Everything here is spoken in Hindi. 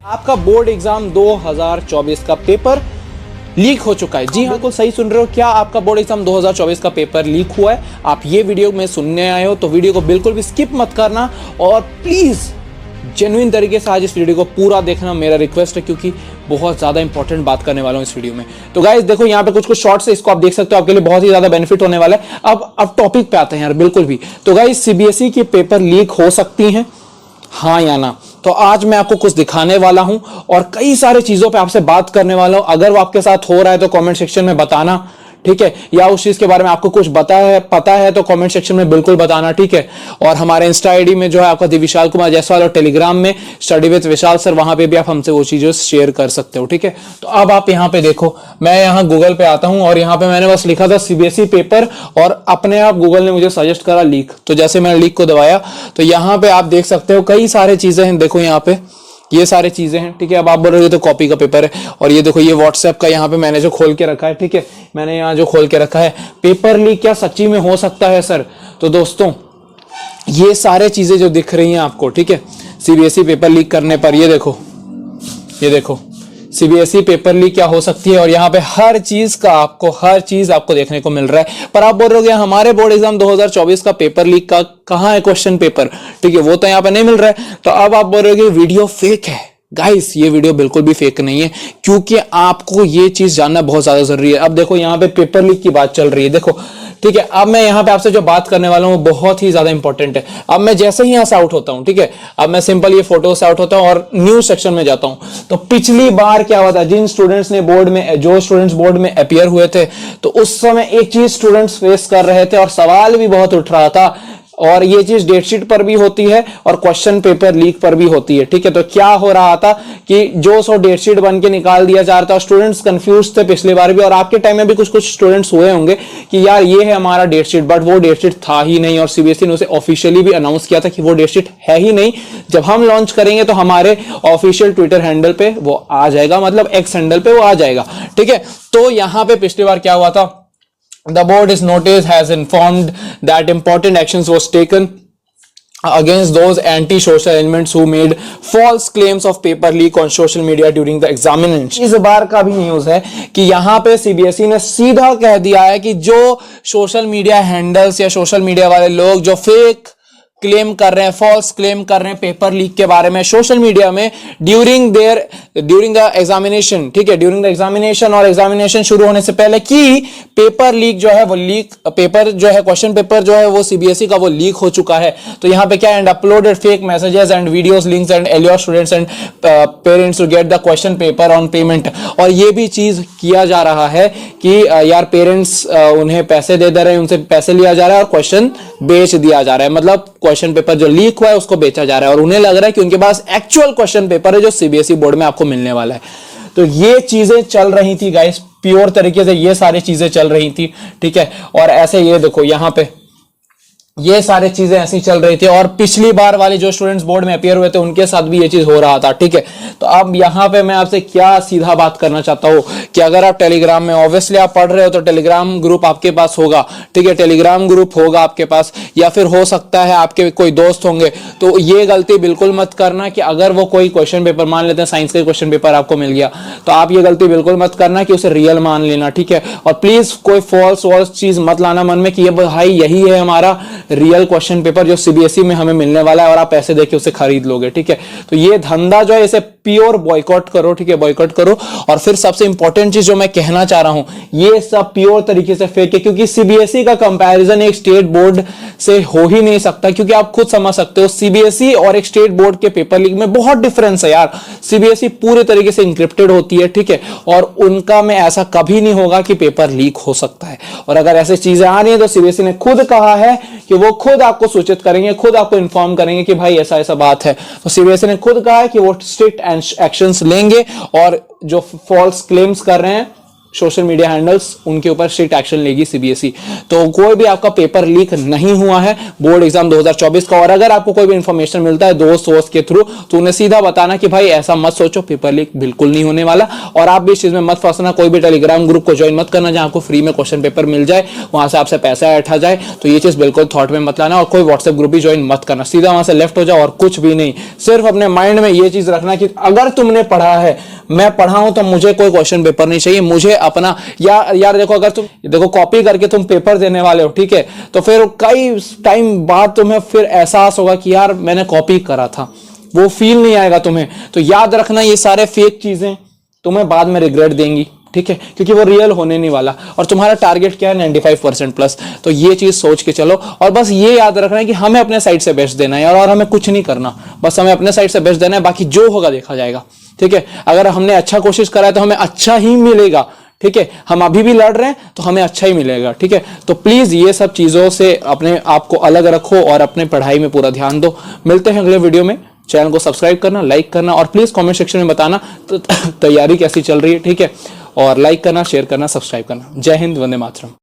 आपका बोर्ड एग्जाम 2024 का पेपर लीक हो चुका है। जी हाँ, बिल्कुल सही सुन रहे हो। क्या आपका बोर्ड एग्जाम 2024 का पेपर लीक हुआ है? आप ये वीडियो में सुनने आए हो तो वीडियो को बिल्कुल भी स्किप मत करना और प्लीज जेन्युइन तरीके से आज इस वीडियो को पूरा देखना, मेरा रिक्वेस्ट है, क्योंकि बहुत ज्यादा इंपॉर्टेंट बात करने वाला हूं इस वीडियो में। तो गाइस देखो, यहाँ पे कुछ शॉर्ट्स है, इसको आप देख सकते हो, आपके लिए बहुत ही ज्यादा बेनिफिट होने वाला है। अब टॉपिक पे आते हैं यार, बिल्कुल भी। तो गाइस, सीबीएसई के पेपर लीक हो सकती हैं, हाँ या ना? तो आज मैं आपको कुछ दिखाने वाला हूं और कई सारे चीजों पे आपसे बात करने वाला हूं। अगर वो आपके साथ हो रहा है तो कमेंट सेक्शन में बताना, ठीक है? या उस चीज के बारे में आपको कुछ पता है तो कमेंट सेक्शन में बिल्कुल बताना, ठीक है? और हमारे इंस्टा आईडी में जो है आपका विशाल कुमार जायसवाल, और टेलीग्राम में स्टडी विद विशाल सर, वहां पे भी आप हमसे वो चीजें शेयर कर सकते हो, ठीक है? तो अब आप यहाँ पे देखो, मैं यहाँ गूगल पे आता हूं और यहाँ पे मैंने बस लिखा था सीबीएसई पेपर और अपने आप गूगल ने मुझे सजेस्ट करा लीक। तो जैसे मैंने लीक को दबाया तो यहाँ पे आप देख सकते हो कई सारे चीजें हैं। देखो यहाँ पे ये सारी चीजें हैं, ठीक है? अब आप बोल रहे हो तो कॉपी का पेपर है, और ये देखो ये व्हाट्सएप का यहाँ पे मैंने जो खोल के रखा है, ठीक है? मैंने यहाँ जो खोल के रखा है, पेपर लीक क्या सच्ची में हो सकता है सर? तो दोस्तों, ये सारे चीजें जो दिख रही हैं आपको, ठीक है, सीबीएसई पेपर लीक करने पर, ये देखो सीबीएसई पेपर लीक क्या हो सकती है, और यहाँ पे हर चीज आपको देखने को मिल रहा है। पर आप बोल रहे हो हमारे बोर्ड एग्जाम 2024 का पेपर लीक का कहाँ है क्वेश्चन पेपर, ठीक है? वो तो यहाँ पे नहीं मिल रहा है। तो अब आप बोल रहे हो कि वीडियो फेक है। गाइस, ये वीडियो बिल्कुल भी फेक नहीं है, क्योंकि आपको ये चीज जानना बहुत ज्यादा जरूरी है। अब देखो यहाँ पे पेपर लीक की बात चल रही है, देखो, ठीक है? अब मैं यहाँ पे आपसे जो बात करने वाला हूँ वो बहुत ही ज्यादा इंपॉर्टेंट है। अब मैं जैसे ही यहाँ से आउट होता हूँ, ठीक है, अब मैं सिंपल ये फोटो से आउट होता हूँ और न्यूज सेक्शन में जाता हूँ। तो पिछली बार क्या हुआ था, जो स्टूडेंट्स बोर्ड में अपीयर हुए थे, तो उस समय एक चीज स्टूडेंट्स फेस कर रहे थे और सवाल भी बहुत उठ रहा था, और ये चीज डेटशीट पर भी होती है और क्वेश्चन पेपर लीक पर भी होती है, ठीक है? तो क्या हो रहा था कि जो सो डेटशीट बन के निकाल दिया जा रहा था, स्टूडेंट्स कंफ्यूज थे पिछली बार भी, और आपके टाइम में भी कुछ स्टूडेंट्स हुए होंगे कि यार ये है हमारा डेटशीट, बट वो डेटशीट था ही नहीं, और सीबीएसई ने उसे ऑफिशियली भी अनाउंस किया था कि वो डेटशीट है ही नहीं। जब हम लॉन्च करेंगे तो हमारे ऑफिशियल ट्विटर हैंडल पे वो आ जाएगा, मतलब एक्स हैंडल पे वो आ जाएगा, ठीक है? तो यहां पे पिछली बार क्या हुआ था, the board is noticed has informed that important actions was taken against those anti-social elements who made false claims of paper leak on social media during the examination। इस बार का भी न्यूज है कि यहाँ पे सीबीएसई ने सीधा कह दिया है कि जो सोशल मीडिया हैंडल्स या सोशल मीडिया वाले लोग जो फेक क्लेम कर रहे हैं, फॉल्स क्लेम कर रहे हैं पेपर लीक के बारे में सोशल मीडिया में ड्यूरिंग द एग्जामिनेशन, ठीक है, ड्यूरिंग द एग्जामिनेशन और एग्जामिनेशन शुरू होने से पहले, कि पेपर लीक जो है वो पेपर जो है क्वेश्चन पेपर जो है वो सीबीएसई का वो लीक हो चुका है। तो यहाँ पे क्या, and uploaded fake messages and videos links and allure students and parents to get the question paper on payment. और ये भी चीज किया जा रहा है कि यार पेरेंट्स उन्हें पैसे दे रहे हैं, उनसे पैसे लिया जा रहा है और क्वेश्चन बेच दिया जा रहा है, मतलब क्वेश्चन पेपर जो लीक हुआ है उसको बेचा जा रहा है, और उन्हें लग रहा है कि उनके पास एक्चुअल क्वेश्चन पेपर है जो सीबीएसई बोर्ड में आपको मिलने वाला है। तो ये चीजें चल रही थी गाइस, प्योर तरीके से ये सारी चीजें चल रही थी, ठीक है? और ऐसे ये देखो यहाँ पे ये सारी चीजें ऐसी चल रही थी, और पिछली बार वाले जो स्टूडेंट्स बोर्ड में अपीयर हुए थे उनके साथ भी ये चीज हो रहा था, ठीक है? तो अब यहाँ पे मैं आपसे क्या सीधा बात करना चाहता हूँ कि अगर आप टेलीग्राम में, ऑब्वियसली आप पढ़ रहे हो तो टेलीग्राम ग्रुप आपके पास होगा, ठीक है? टेलीग्राम ग्रुप होगा आपके पास, या फिर हो सकता है आपके कोई दोस्त होंगे। तो ये गलती बिल्कुल मत करना कि अगर वो कोई क्वेश्चन पेपर, मान लेते हैं साइंस का क्वेश्चन पेपर आपको मिल गया, तो आप ये गलती बिल्कुल मत करना कि उसे रियल मान लेना, ठीक है? और प्लीज कोई फॉल्स चीज मत लाना मन में कि ये भाई यही है हमारा रियल क्वेश्चन पेपर जो सीबीएसई में हमें मिलने वाला है, और आप पैसे देके उसे खरीद लोगे, ठीक है? तो ये धंधा जो है इसे प्योर बॉयकॉट करो, ठीक है? बॉयकॉट करो। और फिर सबसे इंपॉर्टेंट चीज जो मैं कहना चाह रहा हूं, ये सब प्योर तरीके से फेक है, क्योंकि सीबीएसई का कंपैरिजन एक स्टेट बोर्ड से हो ही नहीं सकता, क्योंकि आप खुद समझ सकते हो सीबीएसई और एक स्टेट बोर्ड के पेपर लीक में बहुत डिफरेंस है यार। सीबीएसई पूरे तरीके से इंक्रिप्टेड होती है, ठीक है? और उनका में ऐसा कभी नहीं होगा कि पेपर लीक हो सकता है। और अगर ऐसी चीजें आ रही है तो सीबीएसई ने खुद कहा है कि वो खुद आपको सूचित करेंगे, खुद आपको इन्फॉर्म करेंगे कि भाई ऐसा ऐसा बात है। तो सीबीएसई ने खुद कहा है कि वो स्ट्रिक्ट एक्शंस लेंगे, और जो फॉल्स क्लेम्स कर रहे हैं सोशल मीडिया हैंडल्स उनके ऊपर स्ट्रिक्ट एक्शन लेगी सीबीएसई। तो कोई भी आपका पेपर लीक नहीं हुआ है बोर्ड एग्जाम 2024 का। और अगर आपको कोई भी इंफॉर्मेशन मिलता है दोस्त सोर्स के थ्रू तो उन्हें सीधा बताना कि भाई ऐसा मत सोचो, पेपर लीक बिल्कुल नहीं होने वाला। और आप भी इस चीज में मत फंसना, कोई भी टेलीग्राम ग्रुप को ज्वाइन मत करना जहां आपको फ्री में क्वेश्चन पेपर मिल जाए, वहां से आपसे पैसा ऐठा जाए, तो ये चीज बिल्कुल थॉट में मत लाना। और कोई व्हाट्सएप ग्रुप भी ज्वाइन मत करना, सीधा वहां से लेफ्ट हो जाओ और कुछ भी नहीं। सिर्फ अपने माइंड में ये चीज रखना कि अगर तुमने पढ़ा है, मैं पढ़ा हूं, तो मुझे कोई क्वेश्चन पेपर नहीं चाहिए, मुझे अपना यार देखो, अगर तुम देखो कॉपी करके तुम पेपर देने वाले हो, ठीक है, तो फिर कई टाइम बाद तुम्हें फिर एहसास होगा कि यार मैंने कॉपी करा था, वो फील नहीं आएगा तुम्हें। तो याद रखना ये सारे फेक चीजें तुम्हें बाद में रिग्रेट देंगी, ठीक है, क्योंकि वो रियल होने नहीं वाला। और तुम्हारा टारगेट क्या है 95% प्लस, तो ये चीज सोच के चलो। और बस ये याद रखना है कि हमें अपने साइड से बेस्ट देना है और हमें कुछ नहीं करना, बस हमें अपने साइड से बेस्ट देना है, बाकी जो होगा देखा जाएगा, ठीक है। अगर हमने अच्छा कोशिश करा है तो हमें अच्छा ही मिलेगा, ठीक है। हम अभी भी लड़ रहे हैं तो हमें अच्छा ही मिलेगा, ठीक है। तो प्लीज ये सब चीजों से अपने आप को अलग रखो और अपने पढ़ाई में पूरा ध्यान दो। मिलते हैं अगले वीडियो में। चैनल को सब्सक्राइब करना, लाइक करना और प्लीज कमेंट सेक्शन में बताना तो तैयारी कैसी चल रही है, ठीक है। और लाइक करना, शेयर करना, सब्सक्राइब करना। जय हिंद, वंदे मातरम।